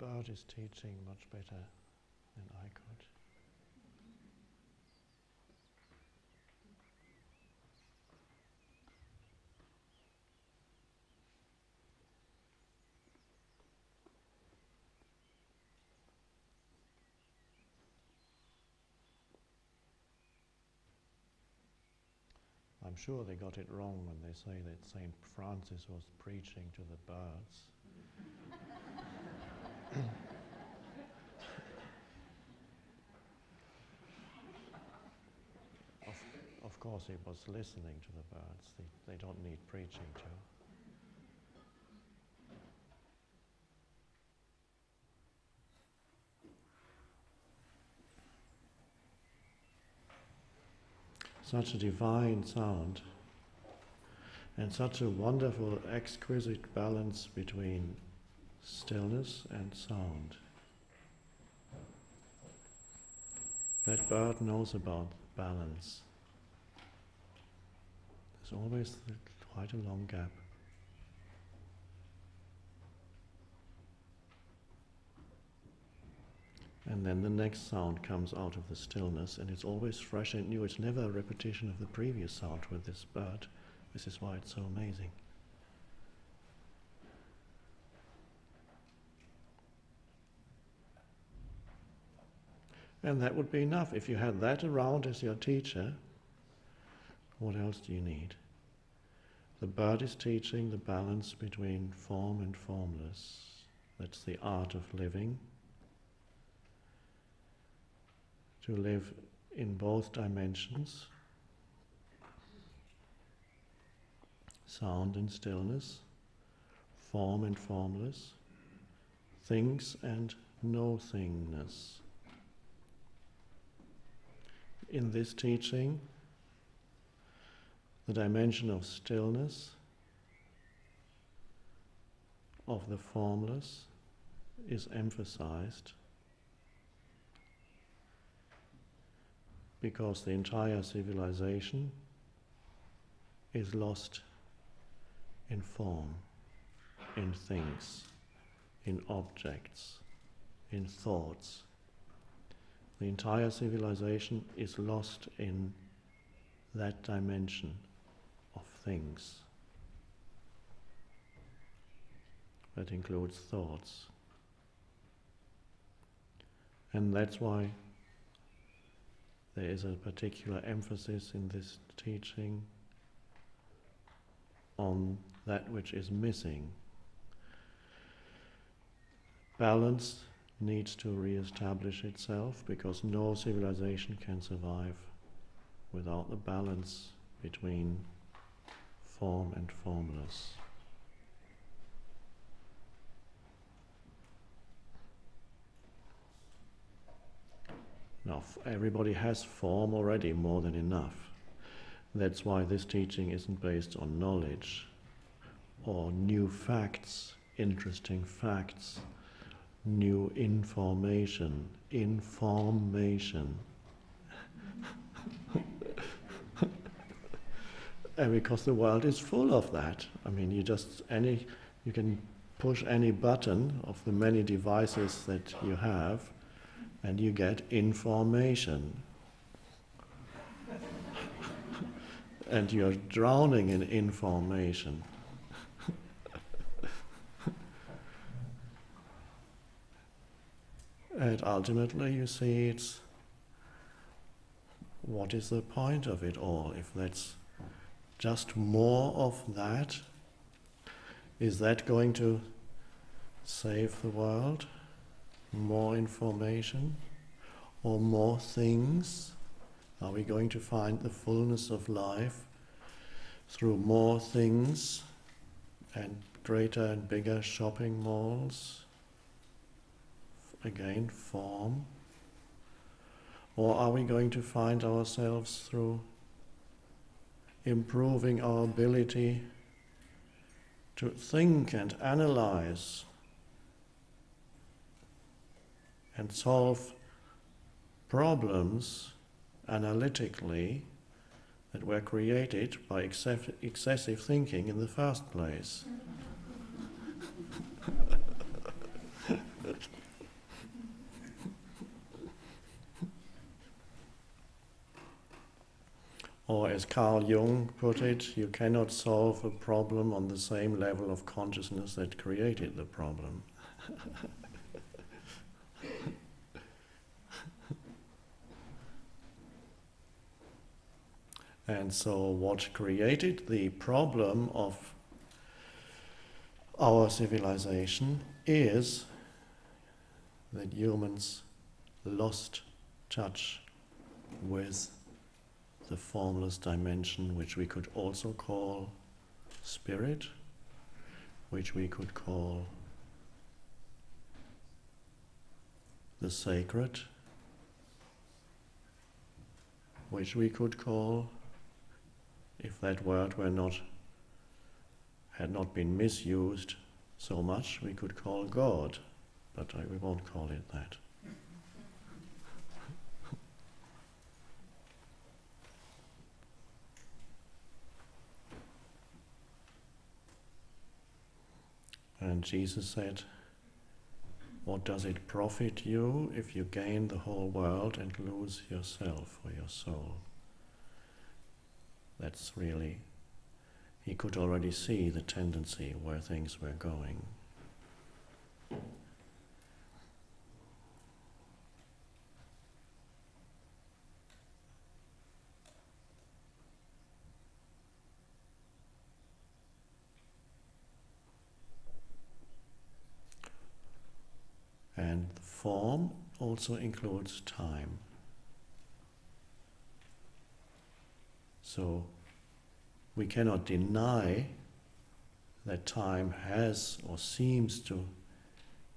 bird is teaching much better than I could. I'm sure they got it wrong when they say that St. Francis was preaching to the birds. Of course he was listening to the birds. They don't need preaching to. Such a divine sound and such a wonderful, exquisite balance between stillness and sound. That bird knows about balance. There's always quite a long gap. And then the next sound comes out of the stillness, and it's always fresh and new. It's never a repetition of the previous sound with this bird. This is why it's so amazing. And that would be enough. If you had that around as your teacher, what else do you need? The bird is teaching the balance between form and formless. That's the art of living. To live in both dimensions, sound and stillness, form and formless, things and no-thingness. In this teaching, the dimension of stillness, of the formless, is emphasized because the entire civilization is lost in form, in things, in objects, in thoughts. The entire civilization is lost in that dimension of things. That includes thoughts. And that's why there is a particular emphasis in this teaching on that which is missing. Balance needs to re-establish itself because no civilization can survive without the balance between form and formless. Now, everybody has form already, more than enough. That's why this teaching isn't based on knowledge or new facts, interesting facts, new information. And because the world is full of that. I mean, you can push any button of the many devices that you have, and you get information. And you're drowning in information. And ultimately you see what is the point of it all? If that's just more of that, is that going to save the world? More information or more things? Are we going to find the fullness of life through more things and greater and bigger shopping malls? Again, form. Or are we going to find ourselves through improving our ability to think and analyze and solve problems analytically that were created by excessive thinking in the first place? as Carl Jung put it, you cannot solve a problem on the same level of consciousness that created the problem. And so what created the problem of our civilization is that humans lost touch with the formless dimension, which we could also call spirit, which we could call the sacred, which we could call, if that word had not been misused so much, we could call God, but we won't call it that. And Jesus said, what does it profit you if you gain the whole world and lose yourself or your soul? That's really, he could already see the tendency where things were going. And the form also includes time. So we cannot deny that time has or seems to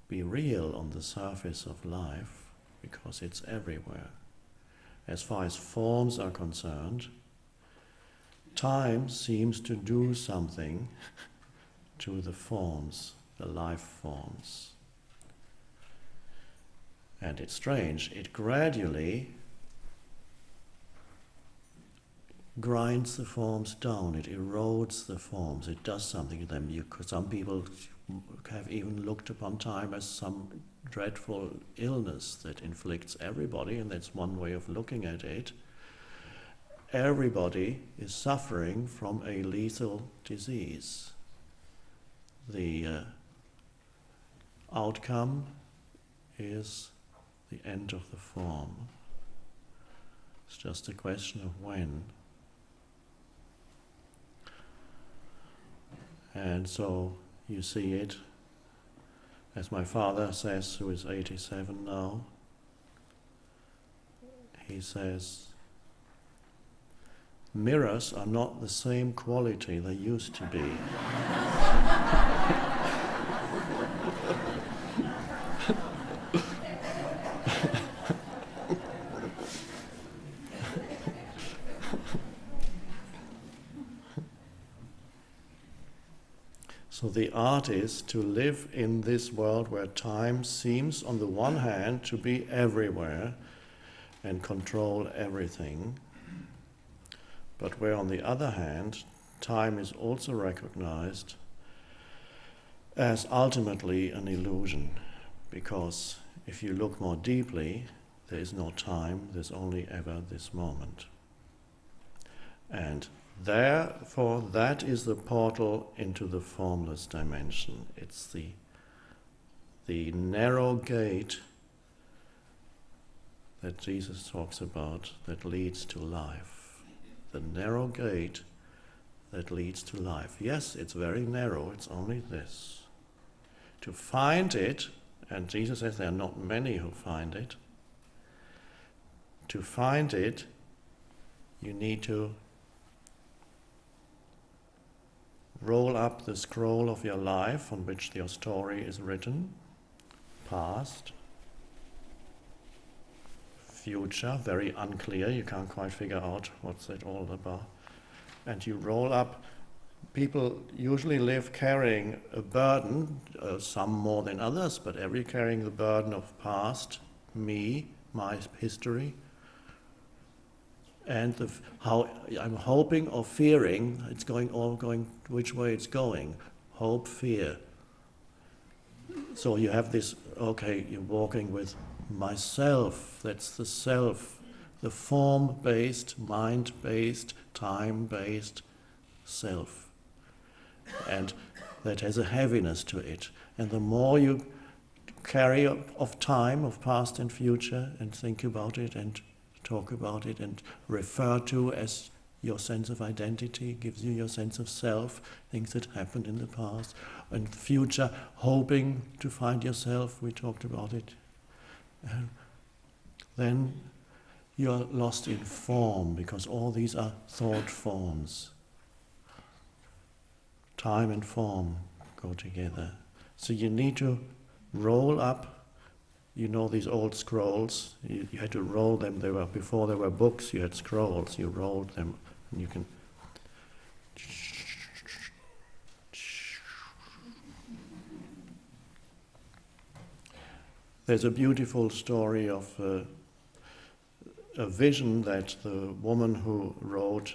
be real on the surface of life, because it's everywhere. As far as forms are concerned, time seems to do something to the forms, the life forms. And it's strange, it gradually grinds the forms down, it erodes the forms, it does something to them. Some people have even looked upon time as some dreadful illness that inflicts everybody, and that's one way of looking at it. Everybody is suffering from a lethal disease. The outcome is the end of the form. It's just a question of when. And so you see it, as my father says, who is 87 now, he says, mirrors are not the same quality they used to be. So the art is to live in this world where time seems, on the one hand, to be everywhere and control everything, but where, on the other hand, time is also recognized as ultimately an illusion, because if you look more deeply, there is no time, there's only ever this moment. And therefore, that is the portal into the formless dimension. It's the narrow gate that Jesus talks about that leads to life. The narrow gate that leads to life. Yes, it's very narrow, it's only this. To find it, and Jesus says there are not many who find it, to find it, you need to roll up the scroll of your life on which your story is written, past, future, very unclear, you can't quite figure out what's it all about. And you roll up, people usually live carrying a burden, some more than others, but every carrying the burden of past, me, my history, and how I'm hoping or fearing it's going which way it's going. Hope, fear. So you have this, okay, you're walking with myself, that's the self, the form-based, mind-based, time-based self. And that has a heaviness to it. And the more you carry of time, of past and future, and think about it and talk about it and refer to as your sense of identity, gives you your sense of self, things that happened in the past, and future, hoping to find yourself, we talked about it. Then you're lost in form, because all these are thought forms. Time and form go together. So you need to roll up, you know these old scrolls, you had to roll them, before there were books, you had scrolls, you rolled them, and you can There's a beautiful story of a vision that the woman who wrote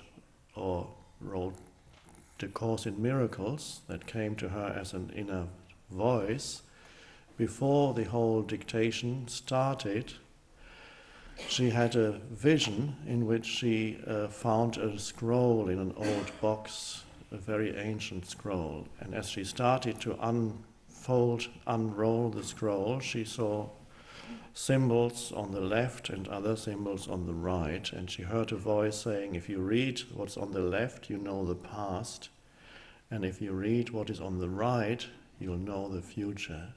the Course in Miracles, that came to her as an inner voice, before the whole dictation started, she had a vision in which she found a scroll in an old box, a very ancient scroll. And as she started to unroll the scroll, she saw symbols on the left and other symbols on the right, and she heard a voice saying, if you read what's on the left, you know the past, and if you read what is on the right, you'll know the future.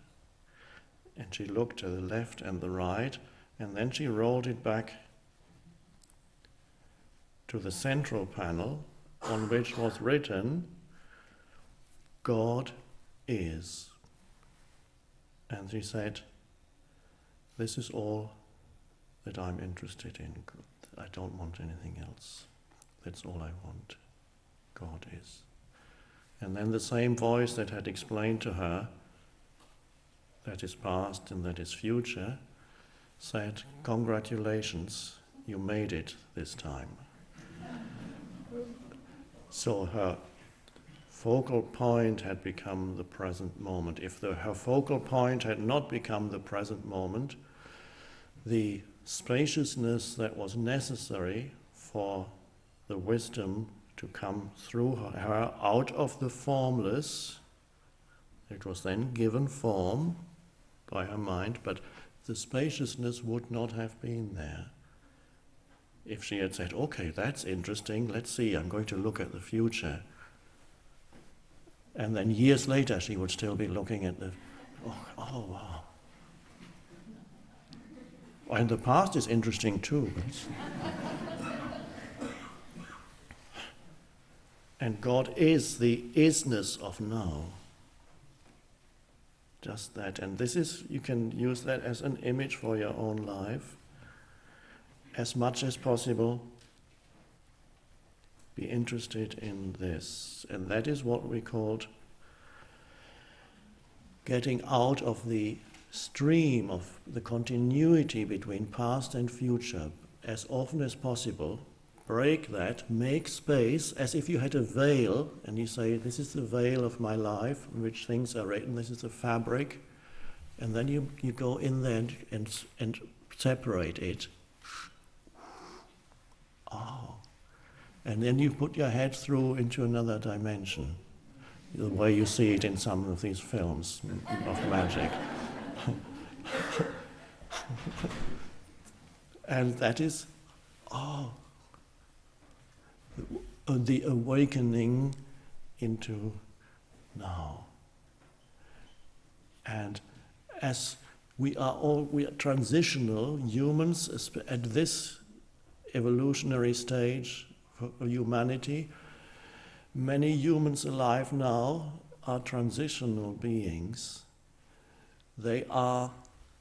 And she looked to the left and the right, and then she rolled it back to the central panel, on which was written, God is. And she said, this is all that I'm interested in. I don't want anything else. That's all I want. God is. And then the same voice that had explained to her that is past and that is future said, congratulations, you made it this time. So her focal point had become the present moment. If her focal point had not become the present moment, the spaciousness that was necessary for the wisdom to come through her out of the formless, it was then given form by her mind, but the spaciousness would not have been there. If she had said, okay, that's interesting, let's see, I'm going to look at the future. And then years later she would still be looking at the, oh wow. And the past is interesting too. And God is the isness of now. Just that. And this is, you can use that as an image for your own life. As much as possible, be interested in this. And that is what we called getting out of the stream of the continuity between past and future as often as possible. Break that, make space, as if you had a veil, and you say, this is the veil of my life, in which things are written, this is the fabric, and then you go in there and separate it. Oh. And then you put your head through into another dimension, the way you see it in some of these films of magic. And that is, the awakening into now. And as we are transitional humans at this evolutionary stage for humanity. Many humans alive now are transitional beings. They are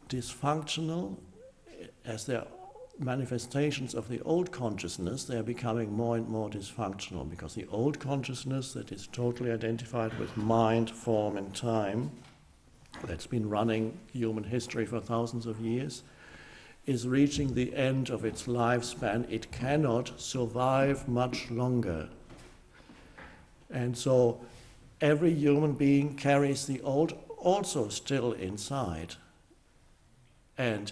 dysfunctional as they're manifestations of the old consciousness. They are becoming more and more dysfunctional because the old consciousness that is totally identified with mind, form and time, that's been running human history for thousands of years, is reaching the end of its lifespan. It cannot survive much longer. And so every human being carries the old also still inside. And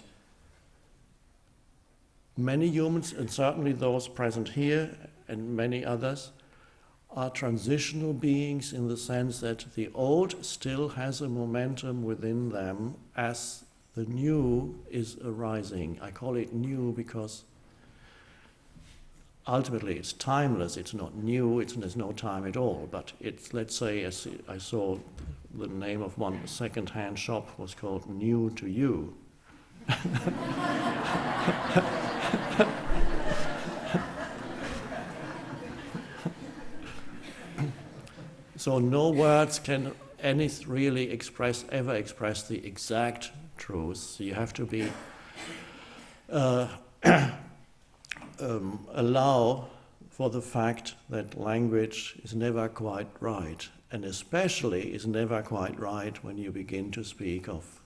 Many humans, and certainly those present here and many others, are transitional beings in the sense that the old still has a momentum within them as the new is arising. I call it new because ultimately it's timeless, it's not new, there's no time at all, but it's, let's say, as I saw the name of one second-hand shop was called New to You. So no words can really ever express the exact truth. So you have to be allow for the fact that language is never quite right, and especially is never quite right when you begin to speak of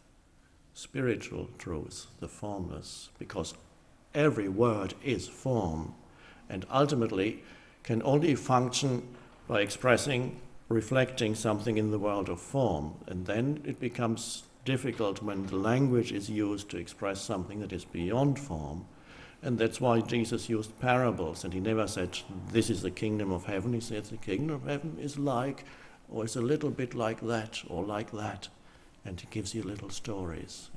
spiritual truth, the formless, because every word is form, and ultimately can only function by reflecting something in the world of form, and then it becomes difficult when the language is used to express something that is beyond form. And that's why Jesus used parables, and he never said, this is the kingdom of heaven. He said, the kingdom of heaven is like, or it's a little bit like that, or like that. And he gives you little stories.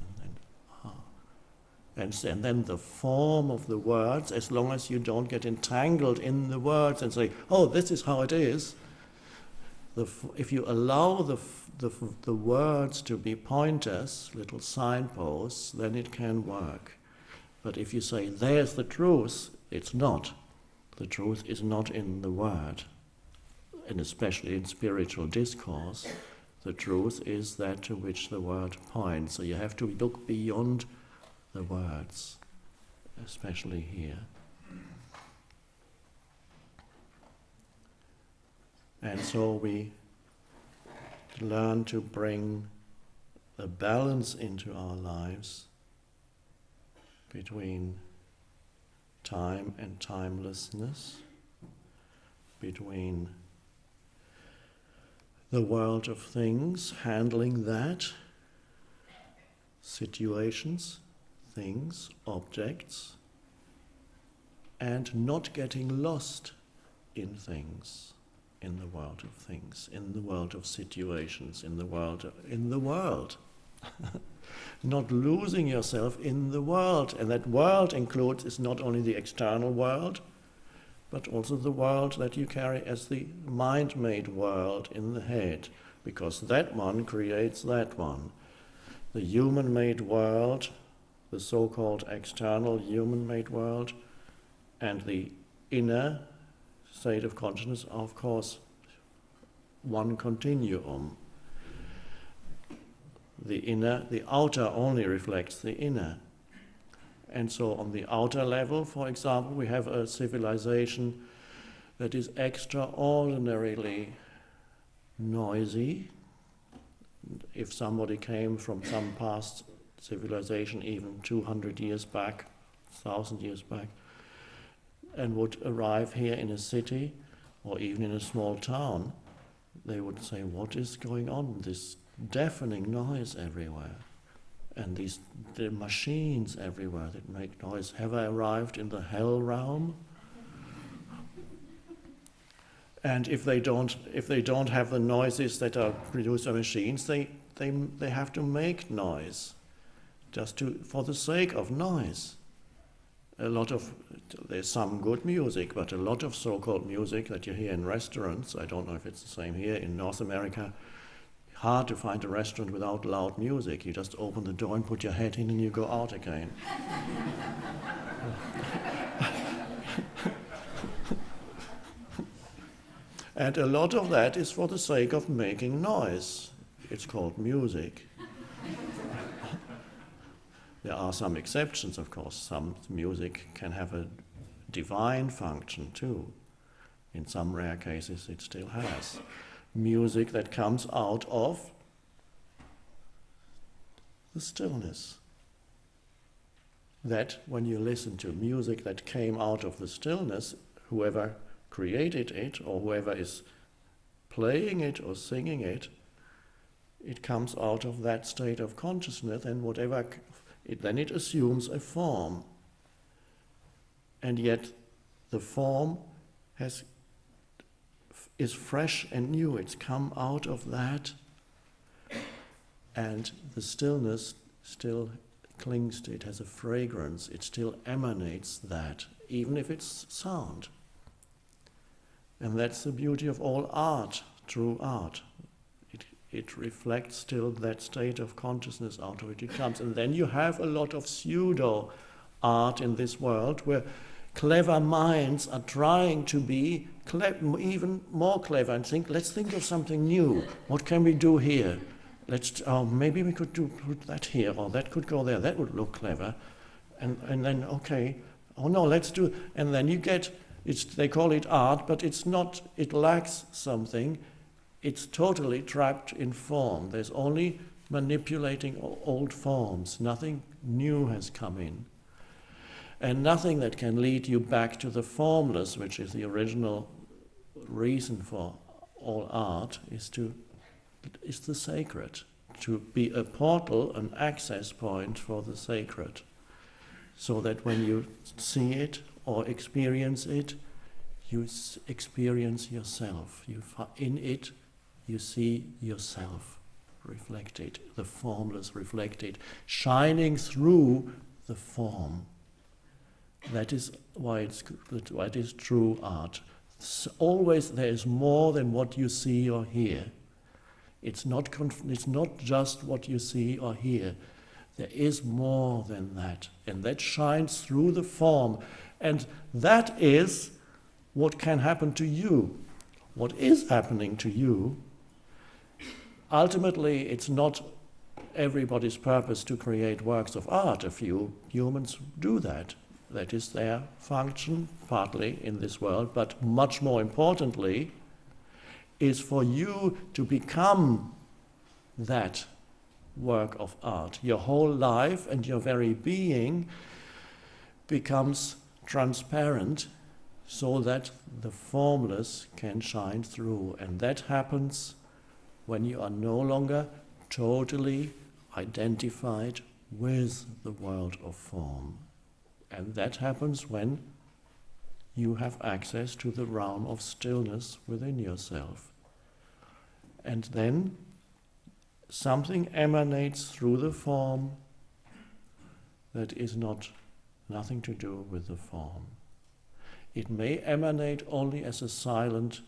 And then the form of the words, as long as you don't get entangled in the words and say, oh, this is how it is. If you allow the words to be pointers, little signposts, then it can work. But if you say, there's the truth, it's not. The truth is not in the word. And especially in spiritual discourse, the truth is that to which the word points. So you have to look beyond the words, especially here. And so we learn to bring the balance into our lives between time and timelessness, between the world of things, handling that, situations, things, objects, and not getting lost in things, in the world of things, in the world of situations, in the world. Not losing yourself in the world. And that world is not only the external world, but also the world that you carry as the mind-made world in the head, because that one creates that one. The human-made world, the so-called external human-made world, and the inner state of consciousness are, of course, one continuum. The outer only reflects the inner. And so on the outer level, for example, we have a civilization that is extraordinarily noisy. If somebody came from some past civilization, even 200 years back, 1,000 years back, and would arrive here in a city or even in a small town, they would say, what is going on? This deafening noise everywhere. And the machines everywhere that make noise. Have I arrived in the hell realm? And if they don't have the noises that are produced by machines, they have to make noise, for the sake of noise. There's some good music, but a lot of so-called music that you hear in restaurants, I don't know if it's the same here in North America, hard to find a restaurant without loud music. You just open the door and put your head in and you go out again. And a lot of that is for the sake of making noise. It's called music. There are some exceptions, of course. Some music can have a divine function too. In some rare cases it still has. Music that comes out of the stillness. That when you listen to music that came out of the stillness, whoever created it or whoever is playing it or singing it, it comes out of that state of consciousness, and then it assumes a form. and yet the form is fresh and new. It's come out of that, and the stillness still clings to it, has a fragrance, it still emanates that, even if it's sound. And that's the beauty of all art, true art. It reflects still that state of consciousness out of which it comes. And then you have a lot of pseudo art in this world where clever minds are trying to be even more clever and let's think of something new. What can we do here? Maybe we could put that here, or that could go there. That would look clever. And then, okay, oh no, let's do, and then you get, they call it art, but it's not, it lacks something. It's totally trapped in form. There's only manipulating old forms. Nothing new has come in. And nothing that can lead you back to the formless, which is the original reason for all art, is the sacred. To be a portal, an access point for the sacred. So that when you see it or experience it, you experience yourself. In it, you see yourself reflected, the formless reflected, shining through the form. That is why it is true art. Always there is more than what you see or hear. It's not just what you see or hear. There is more than that, and that shines through the form. And that is what can happen to you. What is happening to you, ultimately it's not everybody's purpose to create works of art. A few humans do that. That is their function, partly in this world, but much more importantly, is for you to become that work of art. Your whole life and your very being becomes transparent so that the formless can shine through. And that happens when you are no longer totally identified with the world of form. And that happens when you have access to the realm of stillness within yourself. And then something emanates through the form that is nothing to do with the form. It may emanate only as a silent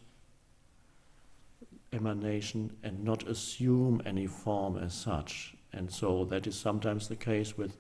emanation and not assume any form as such. And so that is sometimes the case with